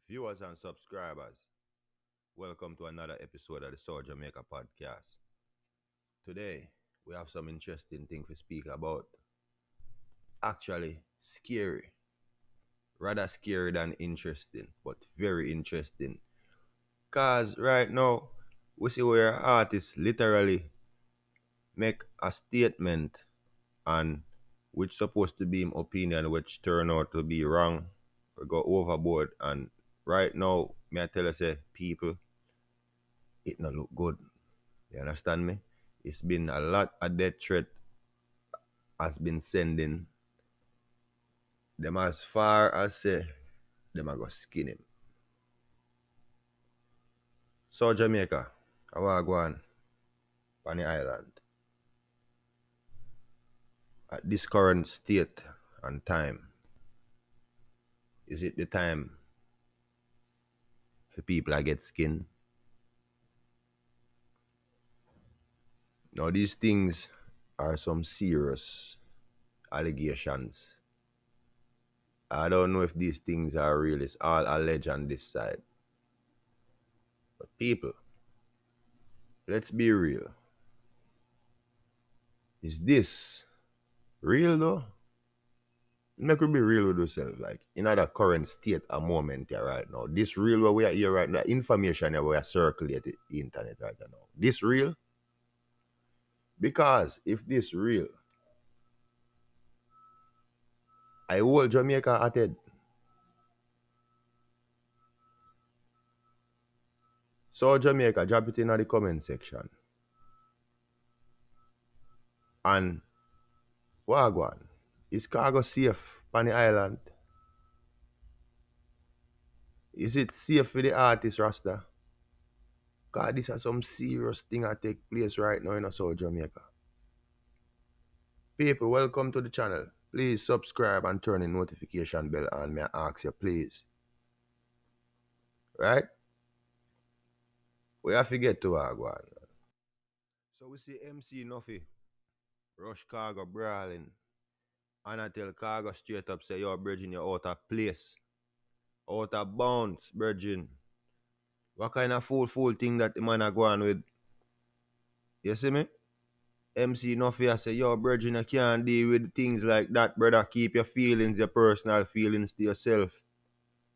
Viewers and subscribers, welcome to another episode of the Jamaica podcast. Today, we have some interesting thing to speak about. Actually, scary. Rather scary than interesting, but very interesting. Because right now, we see where artists literally make a statement and which supposed to be an opinion which turn out to be wrong or go overboard. And right now, may I tell you, say, people, it not look good. You understand me? It's been a lot of death threat has been sending them as far as say them a go skin him. So Jamaica, I want to go on the island. At this current state and time, is it the time for people to get skin? Now these things are some serious allegations. I don't know if these things are real. It's all alleged on this side. But people, let's be real. Is this real though? Make we be real with yourself. Like in the current state a moment here right now. This real where we are here right now, information here we are circulating the internet right now. This real? Because if this real, I hold Jamaica at it. So Jamaica, drop it in the comment section. And Wagwan, is Khago safe on the island? Is it safe for the artist Rasta? Cause this is some serious thing that take place right now in South Jamaica. People, welcome to the channel. Please subscribe and turn the notification bell on. May I ask you, please. Right? We have to get to Wagwan. So we see MC Nuffy, rush Khago brawling. And I tell Khago straight up, say, yo, Virgin, you're out of place. Out of bounds, Virgin. What kind of fool thing that the man are going with? You see me? MC Nuffy, I say, yo, Virgin, I can't deal with things like that, brother. Keep your feelings, your personal feelings to yourself.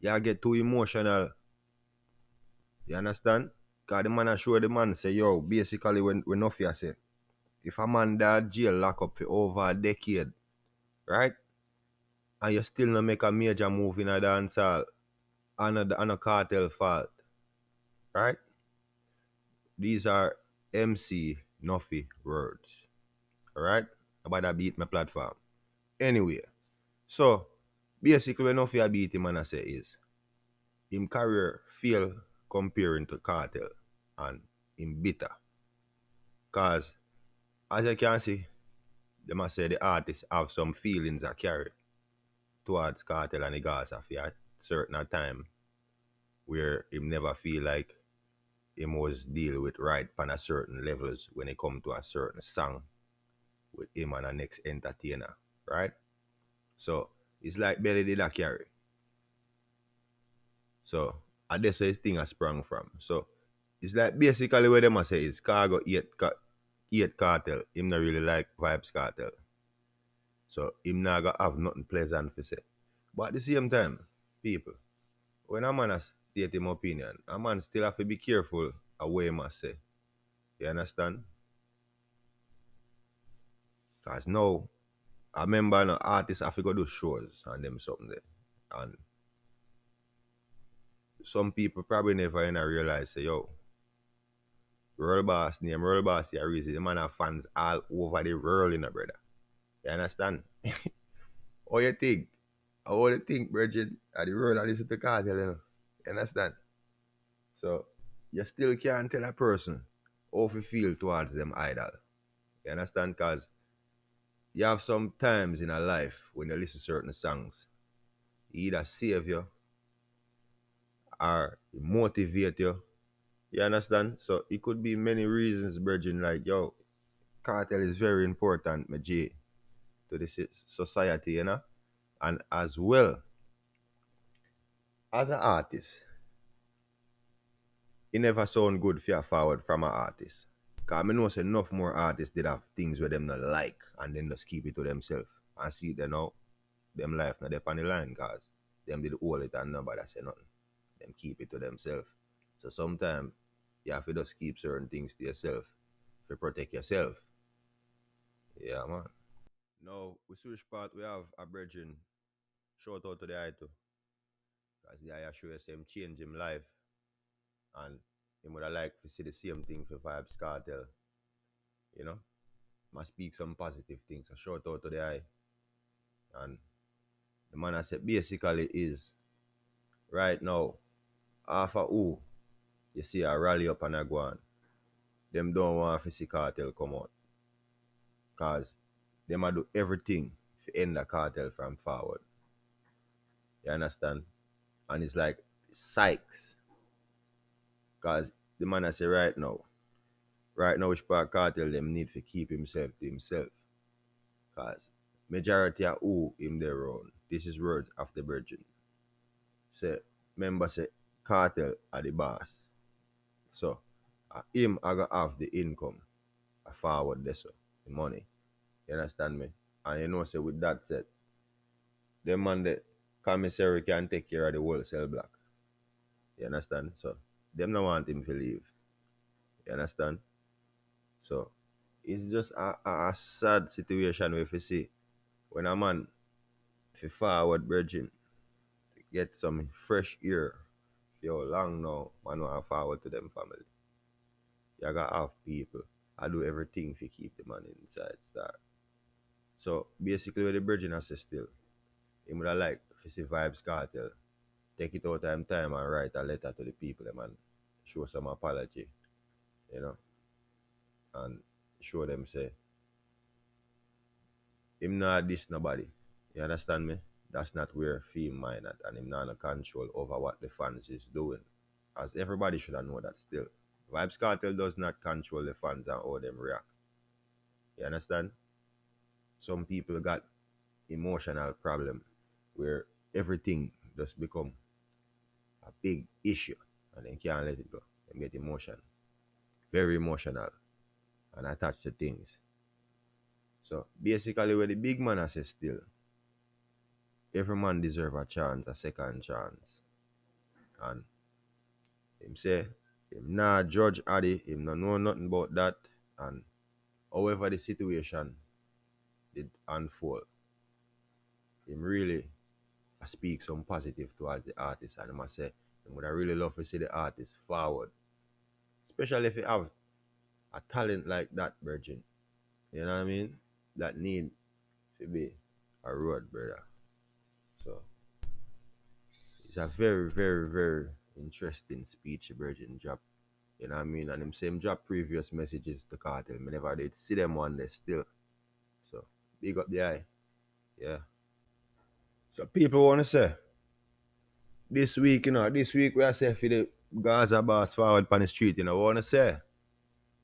You get too emotional. You understand? Because the man I show the man say, yo, basically when Nuffy I say, if a man that jail lock up for over a decade, right? And you still not make a major move in a dancehall and a cartel fault, right? These are MC Nuffy words, alright? About that beat my platform. Anyway, so basically when Nuffy I beat him and I say is, him career fail comparing to cartel and him bitter. Cause as you can see, they must say the artists have some feelings that carry towards Cartel and the Gaza for a certain time where him never feel like him was deal with right on a certain levels when it come to a certain song with him and the next entertainer, right? So it's like Belly did a carry. So and that's where his thing has sprung from. So it's like basically what they must say is Khago hate Cartel. Him not really like Vybz Kartel. So him not gonna have nothing pleasant to say. But at the same time, people, when a man has state him opinion, a man still have to be careful of what he must say. You understand? Because now, I remember an artist have to go do shows and them something there. And some people probably never realize, say, yo, World Boss name, World Boss here reason the man have fans all over the world, brother. You understand? How you think? How you think, Bridget, at the world I listen to Cartel, You understand? So you still can't tell a person how to feel towards them idol. You understand? Because you have some times in a life when you listen to certain songs, either save you or motivate you. You understand? So it could be many reasons, Virgin, like, yo, cartel is very important, my G, to the society, And as well, as an artist, it never sound good for you forward from an artist. Cause I know say enough more artists did have things where them not like and then just keep it to themselves. And see they now, them life not up on the line cause them did hold it and nobody say nothing. Them keep it to themselves. So sometimes you have to just keep certain things to yourself to protect yourself. Yeah man. Now we switch part we have a brethren. Shout out to the eye too. Cause the eye show us him change him life and him would have like to see the same thing for Vybz Kartel. You know? Must speak some positive things. So shout out to the eye. And the man I said basically is right now, half a who you see a rally up and a go on. Them don't want to see cartel come out. Cause them a do everything to end the cartel from forward. You understand? And it's like Sykes. Cause the man I say right now which part cartel them need to keep himself to himself. Cause majority of who him there own. This is words of the virgin. Say member say cartel are the boss. So him I gonna have the income. I forward this the money. You understand me? And you know say with that said, the man the commissary can take care of the wholesale block. You understand? So them no want him to leave. You understand? So it's just a sad situation if you see when a man if you forward virgin get some fresh air for long now man want forward to them family. You gotta have people. I do everything to keep the man inside start. So basically what the virgin has still, he would have like if you see Vybz Kartel, take it out time and write a letter to the people them and show some apology, you know, and show them say him not diss nobody. You understand me? That's not where fame mind at and him not no control over what the fans is doing. As everybody should have know that still. Vybz Kartel does not control the fans and how them react. You understand? Some people got emotional problem where everything just become a big issue and they can't let it go. They get emotion. Very emotional and attached to things. So basically where the big man has said still, every man deserve a chance, a second chance. And him say him not judge Addy, him not know nothing about that. And however the situation did unfold, him really speak some positive towards the artist and I must say I would really love to see the artist forward. Especially if you have a talent like that, Virgin. You know what I mean? That need to be a road, brother. So it's a very, very, very interesting speech Virgin drop. You know what I mean? And him same drop previous messages to Cartel. Me never did see them one day still. So big up the eye. Yeah. So people wanna say this week, this week we are say for the Gaza boss forward on the street, wanna say.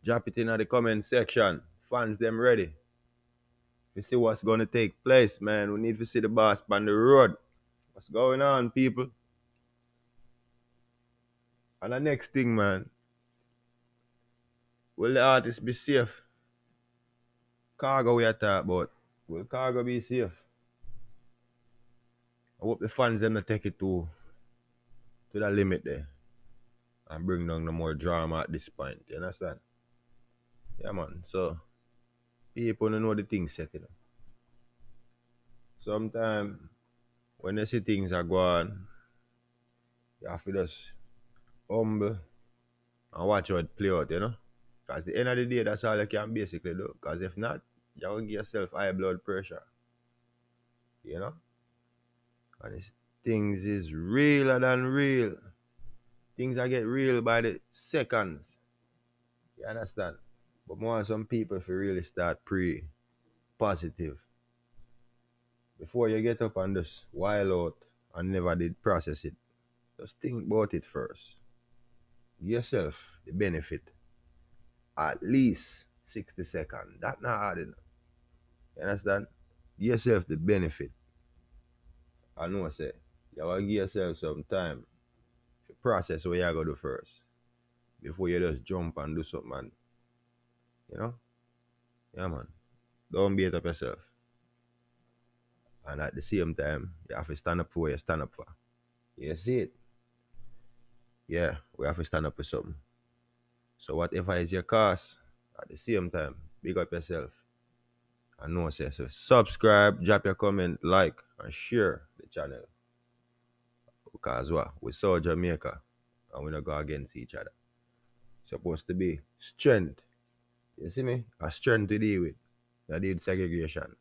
Drop it in the comment section. Fans them ready. We see what's gonna take place, man. We need to see the boss on the road. What's going on, people? And the next thing, man, will the artist be safe? Khago we are talking about. Will Khago be safe? I hope the fans them to take it to the limit there and bring down no more drama at this point. You understand? Yeah, man. So people don't know the things set, Sometimes when they see things are going, you have to just humble and watch how it play out. Because the end of the day, that's all you can basically do. Because if not, you're going to give yourself high blood pressure. You know? And it's, things is realer than real. Things are get real by the seconds. You understand? But more some people if you really start positive. Before you get up and just wild out and never did process it. Just think about it first. Give yourself the benefit. At least 60 seconds. That's not hard enough. You understand? Give yourself the benefit. I know I say You gotta give yourself some time to process what you gotta do first before you just jump and do something, man. You know? Yeah, man. Don't beat up yourself. And at the same time, you have to stand up for what you stand up for. You see it? Yeah, we have to stand up for something. So whatever is your cause, at the same time, big up yourself. And know say so. Subscribe, drop your comment, like, and share the channel. Because what? We saw Jamaica and we not go against each other. Supposed to be strength. You see me? A strength to deal with. I did segregation.